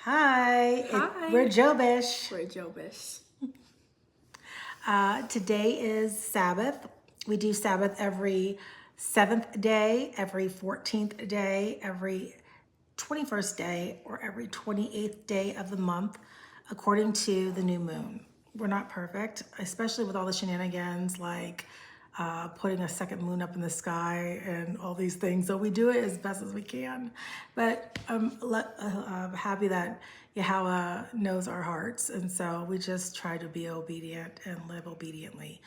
Hi. Hi. We're Jobish. We're Jobish. Today is Sabbath. We do Sabbath every 7th day, every 14th day, every 21st day, or every 28th day of the month, according to the new moon. We're not perfect, especially with all the shenanigans like putting a second moon up in the sky and all these things. So we do it as best as we can. But I'm happy that Yahweh knows our hearts. And so we just try to be obedient and live obediently.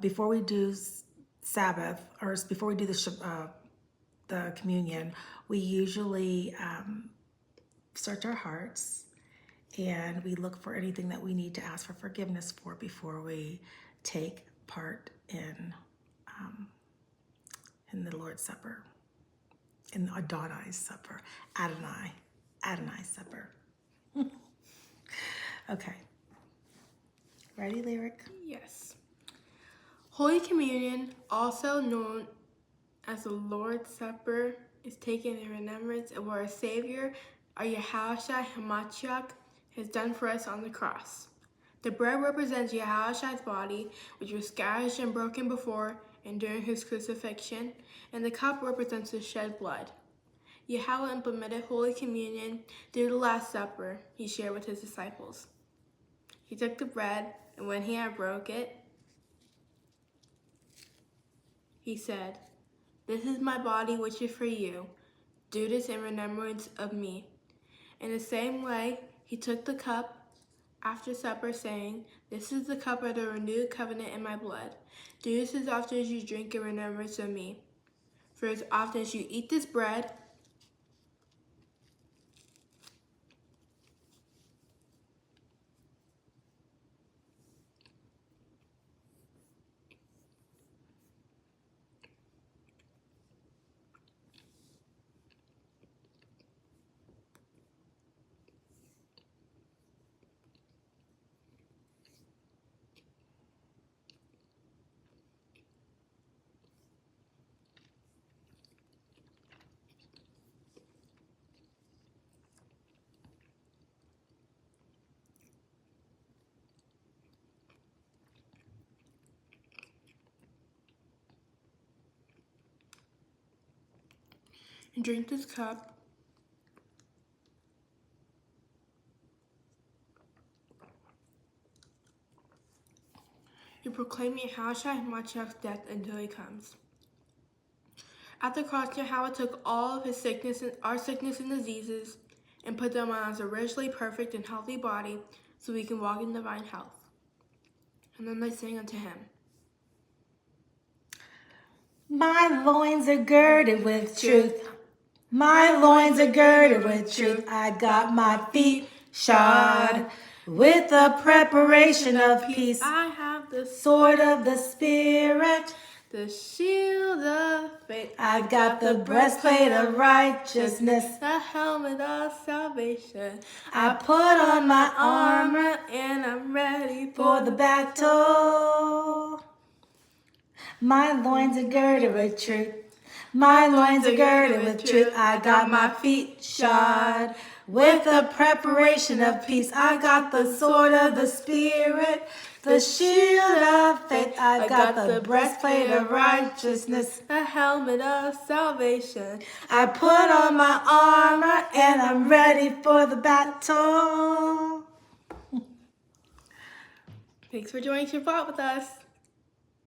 Before we do Sabbath, or before we do the communion, we usually search our hearts and we look for anything that we need to ask for forgiveness for before we take part in the Lord's Supper, in Adonai's Supper, Adonai's Supper. Okay. Ready, Lyric? Yes. Holy Communion, also known as the Lord's Supper, is taken in remembrance of what our Savior, our YAHAWASHI HAMASHIACH, has done for us on the cross. The bread represents YAHAWASHI's body, which was scattered and broken before and during his crucifixion, and the cup represents his shed blood. Yahweh implemented Holy Communion through the Last Supper he shared with his disciples. He took the bread, and when he had broke it, he said, "This is my body which is for you. Do this in remembrance of me." In the same way, he took the cup after supper, saying, "This is the cup of the renewed covenant in my blood. Do this as often as you drink in remembrance of me. For as often as you eat this bread and drink this cup, you proclaim YAHAWASHI HAMASHIACH's death until he comes." At the cross, Yahweh took all of his sickness and our sickness and diseases and put them on his originally perfect and healthy body so we can walk in divine health. And then they sang unto him, My loins are girded with truth. My loins are girded with truth. I got my feet shod with the preparation of peace. I have the Sword of the Spirit. the shield of faith. I got the breastplate of righteousness. The helmet of salvation. I put on my armor and I'm ready for the battle. My loins are girded with truth. My loins are girded with truth. I got my feet shod with the preparation of peace. I got the sword of the Spirit, the shield of faith. I got the breastplate of righteousness, the helmet of salvation. I put on my armor and I'm ready for the battle. Thanks for joining Shabbat with us.